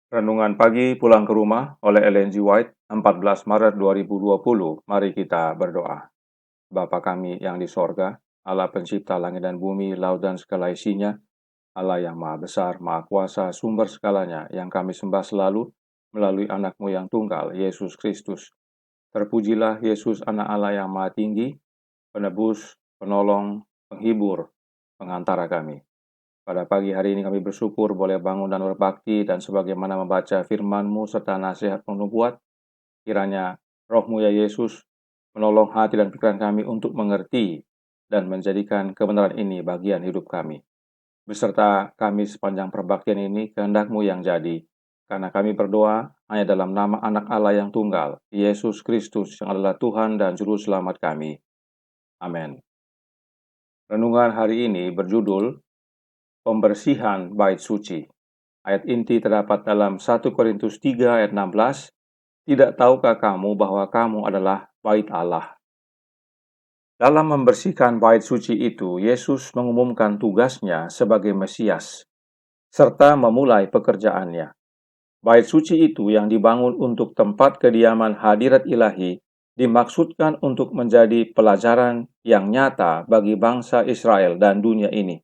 Renungan pagi pulang ke rumah oleh Ellen G. White, 14 Maret 2020. Mari kita berdoa. Bapa kami yang di sorga, Allah pencipta langit dan bumi, laut dan segala isinya, Allah yang maha besar, maha kuasa, sumber segalanya, yang kami sembah selalu melalui anak-Mu yang tunggal, Yesus Kristus. Terpujilah Yesus, anak Allah yang maha tinggi, penebus, penolong, penghibur, pengantara kami. Pada pagi hari ini kami bersyukur boleh bangun dan berbakti dan sebagaimana membaca firman-Mu serta nasihat penubuat, kiranya Roh-Mu ya Yesus menolong hati dan pikiran kami untuk mengerti dan menjadikan kebenaran ini bagian hidup kami. Beserta kami sepanjang perbaktian ini, kehendak-Mu yang jadi. Karena kami berdoa hanya dalam nama anak Allah yang tunggal, Yesus Kristus yang adalah Tuhan dan Juru Selamat kami. Amin. Renungan hari ini berjudul Pembersihan Bait Suci. Ayat inti terdapat dalam 1 Korintus 3 ayat 16. Tidak tahukah kamu bahwa kamu adalah bait Allah? Dalam membersihkan bait suci itu, Yesus mengumumkan tugasnya sebagai Mesias, serta memulai pekerjaannya. Bait suci itu yang dibangun untuk tempat kediaman hadirat ilahi, dimaksudkan untuk menjadi pelajaran yang nyata bagi bangsa Israel dan dunia ini.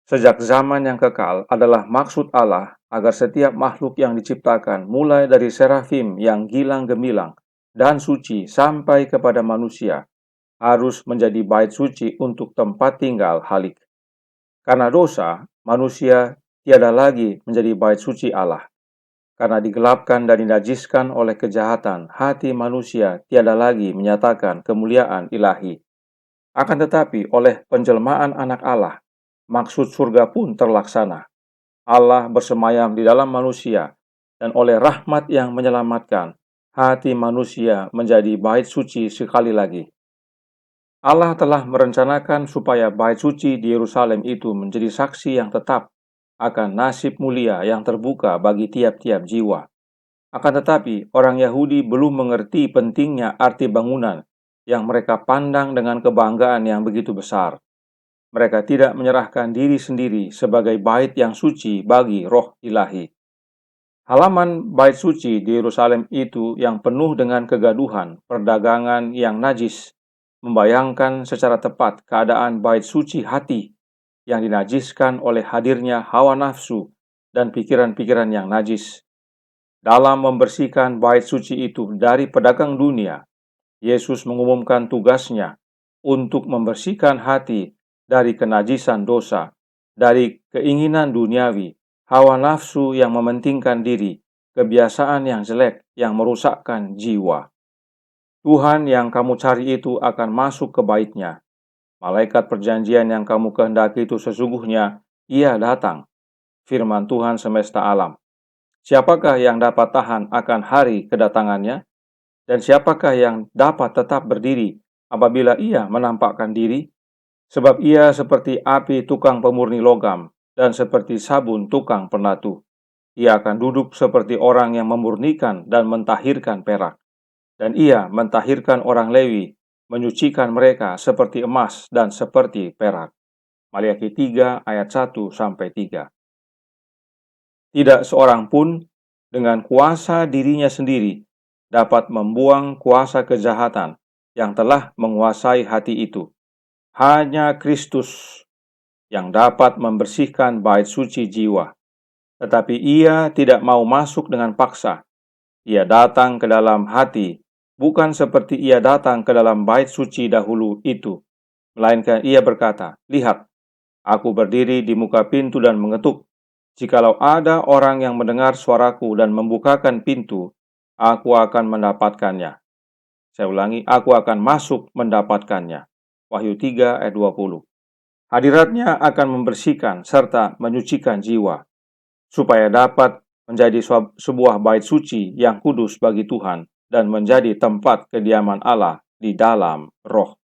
Sejak zaman yang kekal adalah maksud Allah agar setiap makhluk yang diciptakan, mulai dari serafim yang gilang gemilang dan suci sampai kepada manusia, harus menjadi bait suci untuk tempat tinggal halik. Karena dosa, manusia tiada lagi menjadi bait suci Allah. Karena digelapkan dan dinajiskan oleh kejahatan, hati manusia tiada lagi menyatakan kemuliaan ilahi. Akan tetapi oleh penjelmaan anak Allah, maksud surga pun terlaksana. Allah bersemayam di dalam manusia, dan oleh rahmat yang menyelamatkan, hati manusia menjadi bait suci sekali lagi. Allah telah merencanakan supaya bait suci di Yerusalem itu menjadi saksi yang tetap akan nasib mulia yang terbuka bagi tiap-tiap jiwa. Akan tetapi, orang Yahudi belum mengerti pentingnya arti bangunan yang mereka pandang dengan kebanggaan yang begitu besar. Mereka tidak menyerahkan diri sendiri sebagai bait yang suci bagi roh ilahi. Halaman bait suci di Yerusalem itu yang penuh dengan kegaduhan, perdagangan yang najis, membayangkan secara tepat keadaan bait suci hati yang dinajiskan oleh hadirnya hawa nafsu dan pikiran-pikiran yang najis. Dalam membersihkan bait suci itu dari pedagang dunia, Yesus mengumumkan tugasnya untuk membersihkan hati dari kenajisan dosa, dari keinginan duniawi, hawa nafsu yang mementingkan diri, kebiasaan yang jelek yang merusakkan jiwa. Tuhan yang kamu cari itu akan masuk ke bait-Nya. Malaikat perjanjian yang kamu kehendaki itu sesungguhnya ia datang. Firman Tuhan semesta alam. Siapakah yang dapat tahan akan hari kedatangannya? Dan siapakah yang dapat tetap berdiri apabila ia menampakkan diri? Sebab ia seperti api tukang pemurni logam dan seperti sabun tukang penatu. Ia akan duduk seperti orang yang memurnikan dan mentahirkan perak. Dan ia mentahirkan orang Lewi, menyucikan mereka seperti emas dan seperti perak. Maliaki 3 ayat 1-3. Tidak seorang pun dengan kuasa dirinya sendiri dapat membuang kuasa kejahatan yang telah menguasai hati itu. Hanya Kristus yang dapat membersihkan bait suci jiwa. Tetapi ia tidak mau masuk dengan paksa. Ia datang ke dalam hati, bukan seperti ia datang ke dalam bait suci dahulu itu. Melainkan ia berkata, "Lihat, aku berdiri di muka pintu dan mengetuk. Jikalau ada orang yang mendengar suaraku dan membukakan pintu, aku akan mendapatkannya." Saya ulangi, aku akan masuk mendapatkannya. Wahyu 3 ayat 20. Hadiratnya akan membersihkan serta menyucikan jiwa, supaya dapat menjadi sebuah bait suci yang kudus bagi Tuhan dan menjadi tempat kediaman Allah di dalam roh.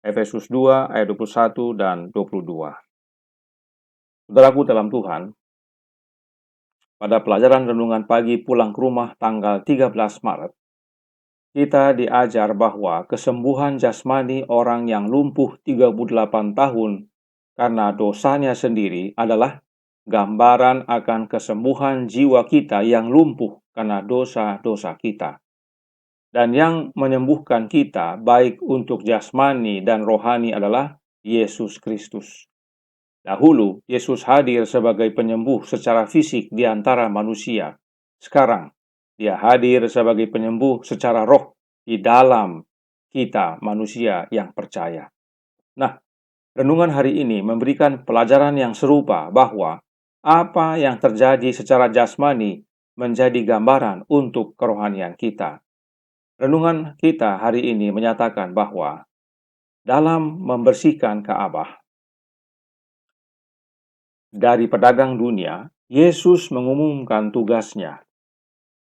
Efesus 2 ayat 21 dan 22. Saudaraku dalam Tuhan, pada pelajaran renungan pagi pulang ke rumah tanggal 13 Maret, kita diajar bahwa kesembuhan jasmani orang yang lumpuh 38 tahun karena dosanya sendiri adalah gambaran akan kesembuhan jiwa kita yang lumpuh karena dosa-dosa kita. Dan yang menyembuhkan kita baik untuk jasmani dan rohani adalah Yesus Kristus. Dahulu, Yesus hadir sebagai penyembuh secara fisik di antara manusia. Sekarang, Dia hadir sebagai penyembuh secara roh di dalam kita manusia yang percaya. Nah, renungan hari ini memberikan pelajaran yang serupa bahwa apa yang terjadi secara jasmani menjadi gambaran untuk kerohanian kita. Renungan kita hari ini menyatakan bahwa dalam membersihkan Ka'bah dari pedagang dunia, Yesus mengumumkan tugasnya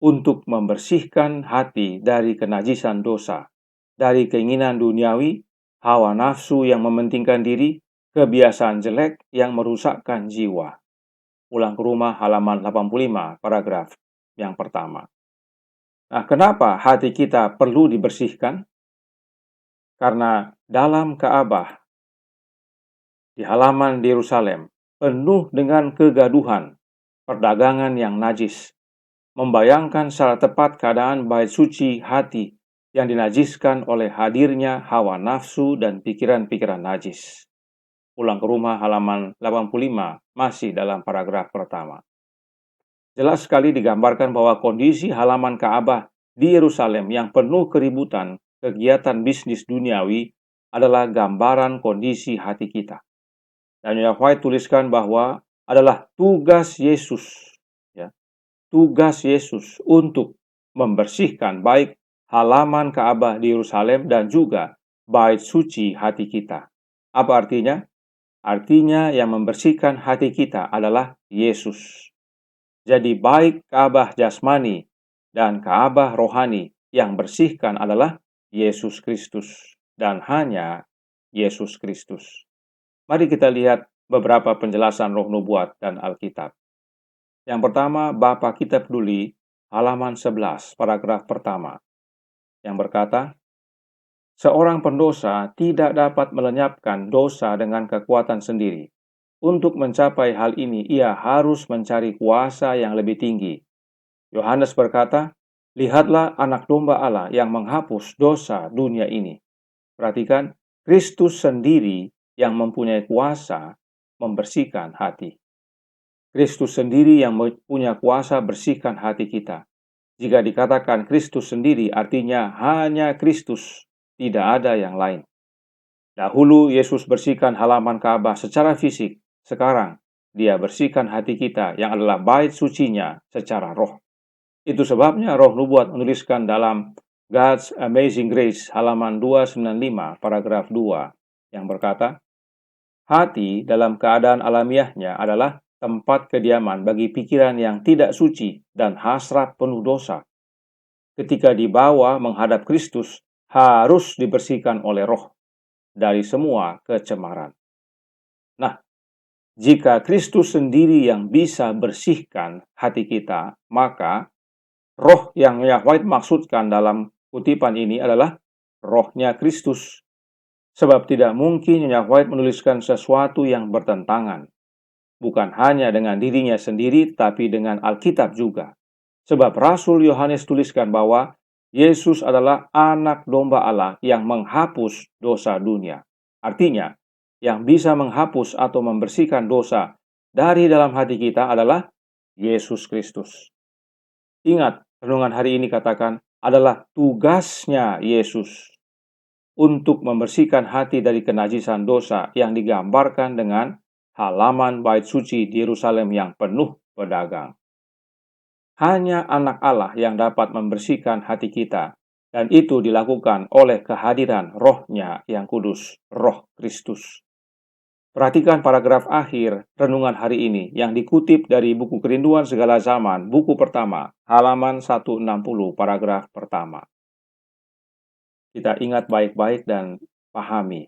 untuk membersihkan hati dari kenajisan dosa, dari keinginan duniawi, hawa nafsu yang mementingkan diri, kebiasaan jelek yang merusakkan jiwa. Ulang ke rumah halaman 85, paragraf yang pertama. Nah, kenapa hati kita perlu dibersihkan? Karena dalam Ka'bah, di halaman di Yerusalem, penuh dengan kegaduhan, perdagangan yang najis, membayangkan secara tepat keadaan bait suci hati yang dinajiskan oleh hadirnya hawa nafsu dan pikiran-pikiran najis. Ulang ke rumah halaman 85, masih dalam paragraf pertama. Jelas sekali digambarkan bahwa kondisi halaman Ka'bah di Yerusalem yang penuh keributan, kegiatan bisnis duniawi adalah gambaran kondisi hati kita. Dan Nyonya White tuliskan bahwa adalah tugas Yesus, ya, tugas Yesus untuk membersihkan baik halaman Ka'bah di Yerusalem dan juga bait suci hati kita. Apa artinya? Artinya yang membersihkan hati kita adalah Yesus. Jadi baik Ka'bah jasmani dan Ka'bah rohani yang bersihkan adalah Yesus Kristus dan hanya Yesus Kristus. Mari kita lihat beberapa penjelasan Roh Nubuat dan Alkitab. Yang pertama, Bapa kita peduli, halaman 11, paragraf pertama, yang berkata, seorang pendosa tidak dapat melenyapkan dosa dengan kekuatan sendiri. Untuk mencapai hal ini, ia harus mencari kuasa yang lebih tinggi. Yohanes berkata, lihatlah anak domba Allah yang menghapus dosa dunia ini. Perhatikan, Kristus sendiri yang mempunyai kuasa membersihkan hati. Kristus sendiri yang punya kuasa bersihkan hati kita. Jika dikatakan Kristus sendiri, artinya hanya Kristus, tidak ada yang lain. Dahulu Yesus bersihkan halaman Ka'bah secara fisik. Sekarang, Dia bersihkan hati kita yang adalah bait sucinya secara roh. Itu sebabnya Roh Nubuat menuliskan dalam God's Amazing Grace halaman 295 paragraf 2 yang berkata, hati dalam keadaan alamiahnya adalah tempat kediaman bagi pikiran yang tidak suci dan hasrat penuh dosa. Ketika dibawa menghadap Kristus, harus dibersihkan oleh roh dari semua kecemaran. Nah, jika Kristus sendiri yang bisa bersihkan hati kita, maka roh yang White maksudkan dalam kutipan ini adalah rohnya Kristus. Sebab tidak mungkin White menuliskan sesuatu yang bertentangan. Bukan hanya dengan dirinya sendiri, tapi dengan Alkitab juga. Sebab Rasul Yohanes tuliskan bahwa Yesus adalah anak domba Allah yang menghapus dosa dunia. Artinya, yang bisa menghapus atau membersihkan dosa dari dalam hati kita adalah Yesus Kristus. Ingat, renungan hari ini katakan adalah tugasnya Yesus untuk membersihkan hati dari kenajisan dosa yang digambarkan dengan halaman bait suci di Yerusalem yang penuh pedagang. Hanya anak Allah yang dapat membersihkan hati kita, dan itu dilakukan oleh kehadiran rohnya yang kudus, roh Kristus. Perhatikan paragraf akhir renungan hari ini yang dikutip dari buku Kerinduan Segala Zaman, buku pertama, halaman 160, paragraf pertama. Kita ingat baik-baik dan pahami.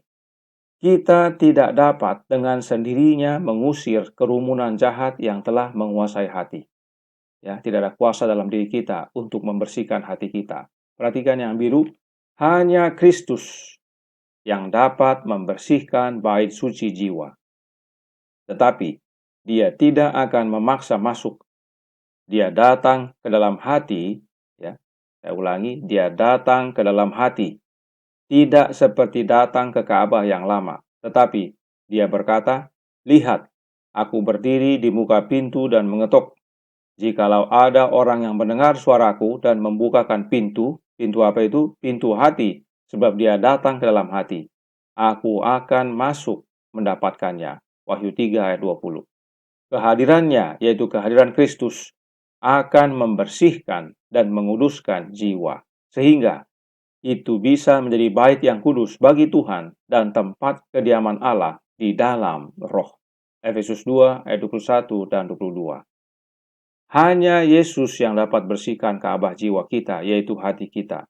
Kita tidak dapat dengan sendirinya mengusir kerumunan jahat yang telah menguasai hati. Ya, tidak ada kuasa dalam diri kita untuk membersihkan hati kita. Perhatikan yang biru, hanya Kristus yang dapat membersihkan bait suci jiwa. Tetapi, Dia tidak akan memaksa masuk. Dia datang ke dalam hati, ya. Saya ulangi, dia datang ke dalam hati. Tidak seperti datang ke Ka'bah yang lama, tetapi dia berkata, "Lihat, aku berdiri di muka pintu dan mengetuk. Jikalau ada orang yang mendengar suaraku dan membukakan pintu, pintu apa itu? Pintu hati, sebab dia datang ke dalam hati. Aku akan masuk mendapatkannya." Wahyu 3 ayat 20. Kehadirannya, yaitu kehadiran Kristus, akan membersihkan dan menguduskan jiwa, sehingga itu bisa menjadi bait yang kudus bagi Tuhan dan tempat kediaman Allah di dalam roh. Efesus 2 ayat 21 dan 22. Hanya Yesus yang dapat bersihkan Ka'bah jiwa kita, yaitu hati kita.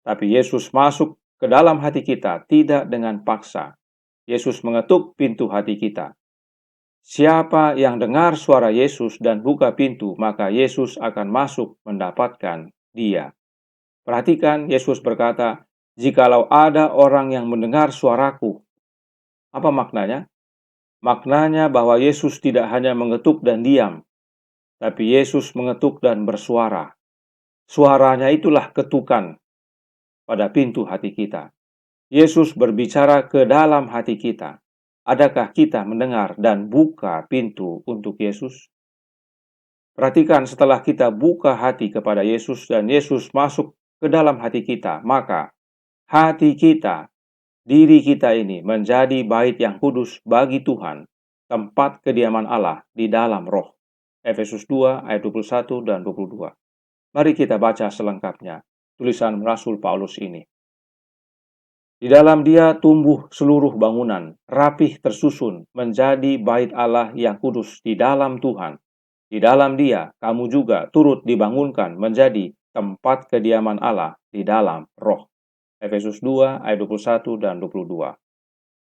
Tapi Yesus masuk ke dalam hati kita tidak dengan paksa. Yesus mengetuk pintu hati kita. Siapa yang dengar suara Yesus dan buka pintu, maka Yesus akan masuk mendapatkan dia. Perhatikan, Yesus berkata, "Jikalau ada orang yang mendengar suaraku." Apa maknanya? Maknanya bahwa Yesus tidak hanya mengetuk dan diam, tapi Yesus mengetuk dan bersuara. Suaranya itulah ketukan pada pintu hati kita. Yesus berbicara ke dalam hati kita. Adakah kita mendengar dan buka pintu untuk Yesus? Perhatikan, setelah kita buka hati kepada Yesus dan Yesus masuk ke dalam hati kita, maka hati kita, diri kita ini menjadi bait yang kudus bagi Tuhan, tempat kediaman Allah di dalam roh. Efesus 2 ayat 21 dan 22. Mari kita baca selengkapnya tulisan Rasul Paulus ini. Di dalam Dia tumbuh seluruh bangunan, rapih tersusun menjadi bait Allah yang kudus di dalam Tuhan. Di dalam Dia kamu juga turut dibangunkan menjadi tempat kediaman Allah di dalam roh. Efesus 2 ayat 21 dan 22.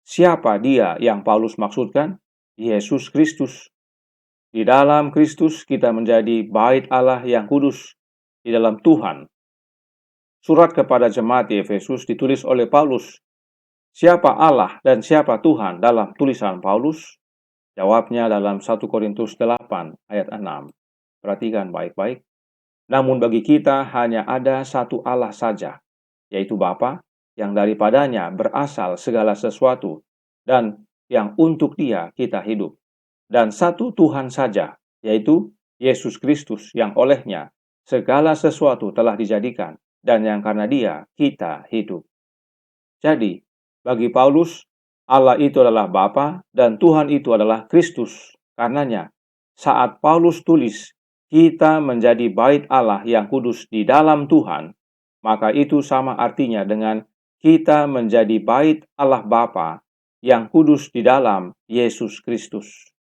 Siapa Dia yang Paulus maksudkan? Yesus Kristus. Di dalam Kristus kita menjadi bait Allah yang kudus di dalam Tuhan. Surat kepada jemaat di Efesus ditulis oleh Paulus. Siapa Allah dan siapa Tuhan dalam tulisan Paulus? Jawabnya dalam 1 Korintus 8 ayat 6. Perhatikan baik-baik. Namun bagi kita hanya ada satu Allah saja, yaitu Bapa, yang daripadanya berasal segala sesuatu, dan yang untuk Dia kita hidup. Dan satu Tuhan saja, yaitu Yesus Kristus, yang olehnya segala sesuatu telah dijadikan, dan yang karena Dia kita hidup. Jadi, bagi Paulus, Allah itu adalah Bapa dan Tuhan itu adalah Kristus. Karenanya, saat Paulus tulis, kita menjadi bait Allah yang kudus di dalam Tuhan, maka itu sama artinya dengan kita menjadi bait Allah Bapa yang kudus di dalam Yesus Kristus.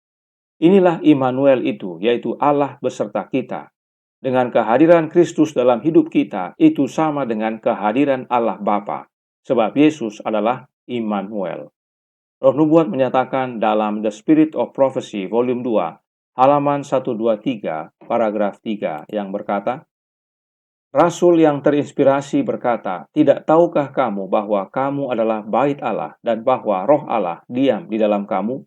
Inilah Immanuel itu, yaitu Allah beserta kita. Dengan kehadiran Kristus dalam hidup kita, itu sama dengan kehadiran Allah Bapa. Sebab Yesus adalah Immanuel. Roh Nubuat menyatakan dalam The Spirit of Prophecy, volume 2, halaman 123, paragraf 3, yang berkata, Rasul yang terinspirasi berkata, "Tidak tahukah kamu bahwa kamu adalah bait Allah dan bahwa roh Allah diam di dalam kamu?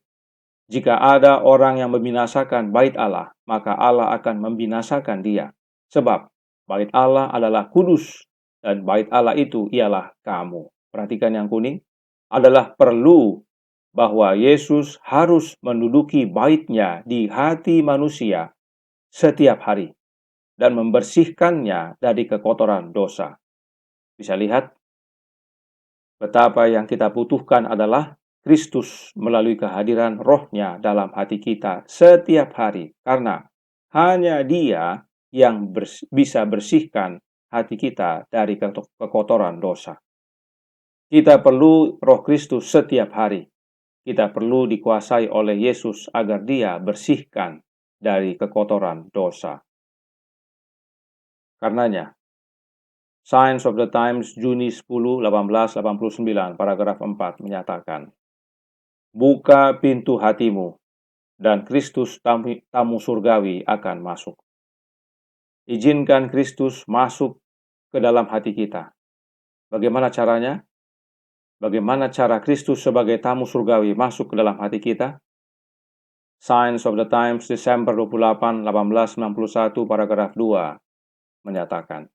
Jika ada orang yang membinasakan bait Allah, maka Allah akan membinasakan dia. Sebab bait Allah adalah kudus, dan bait Allah itu ialah kamu." Perhatikan yang kuning. Adalah perlu bahwa Yesus harus menduduki bait-Nya di hati manusia setiap hari dan membersihkannya dari kekotoran dosa. Bisa lihat betapa yang kita butuhkan adalah Kristus melalui kehadiran roh-Nya dalam hati kita setiap hari. Karena hanya Dia yang bisa bersihkan hati kita dari kekotoran dosa. Kita perlu roh Kristus setiap hari. Kita perlu dikuasai oleh Yesus agar Dia bersihkan dari kekotoran dosa. Karenanya, Signs of the Times, Juni 10, 1889, paragraf 4 menyatakan, buka pintu hatimu, dan Kristus tamu surgawi akan masuk. Izinkan Kristus masuk ke dalam hati kita. Bagaimana caranya? Bagaimana cara Kristus sebagai tamu surgawi masuk ke dalam hati kita? Signs of the Times, Desember 28, 1891, paragraf 2, menyatakan,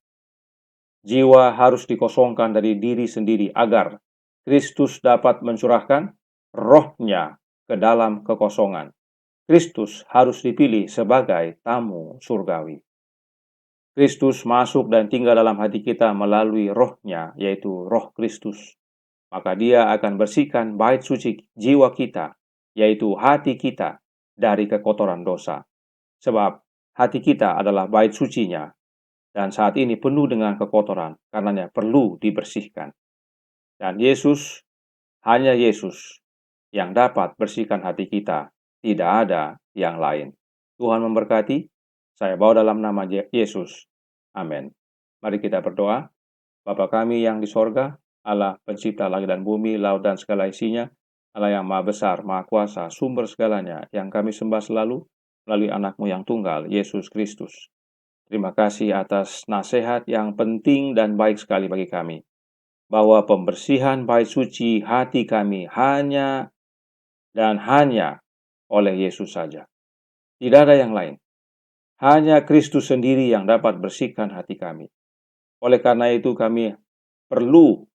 jiwa harus dikosongkan dari diri sendiri agar Kristus dapat mencurahkan rohnya ke dalam kekosongan. Kristus harus dipilih sebagai tamu surgawi. Kristus masuk dan tinggal dalam hati kita melalui rohnya, yaitu roh Kristus. Maka dia akan bersihkan bait suci jiwa kita, yaitu hati kita, dari kekotoran dosa. Sebab hati kita adalah bait sucinya, dan saat ini penuh dengan kekotoran, karenanya perlu dibersihkan. Dan Yesus, hanya Yesus, yang dapat bersihkan hati kita, tidak ada yang lain. Tuhan memberkati. Saya bawa dalam nama Yesus. Amin. Mari kita berdoa. Bapa kami yang di sorga, Allah pencipta langit dan bumi, laut dan segala isinya, Allah yang maha besar, maha kuasa, sumber segalanya, yang kami sembah selalu melalui anak-Mu yang tunggal, Yesus Kristus. Terima kasih atas nasihat yang penting dan baik sekali bagi kami, bahwa pembersihan bait suci hati kami hanya dan hanya oleh Yesus saja. Tidak ada yang lain. Hanya Kristus sendiri yang dapat bersihkan hati kami. Oleh karena itu kami perlu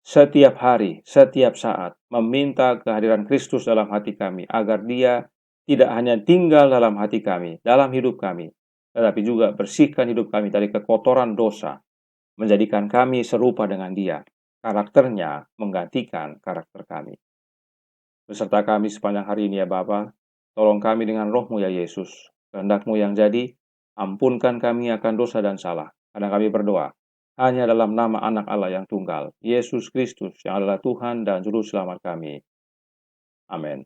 setiap hari, setiap saat meminta kehadiran Kristus dalam hati kami, agar Dia tidak hanya tinggal dalam hati kami, dalam hidup kami, tetapi juga bersihkan hidup kami dari kekotoran dosa, menjadikan kami serupa dengan Dia. Karakternya menggantikan karakter kami. Beserta kami sepanjang hari ini ya Bapa, tolong kami dengan roh-Mu ya Yesus. Kehendak-Mu yang jadi, ampunkan kami akan dosa dan salah. Karena kami berdoa hanya dalam nama anak Allah yang tunggal, Yesus Kristus, yang adalah Tuhan dan Juru Selamat kami. Amin.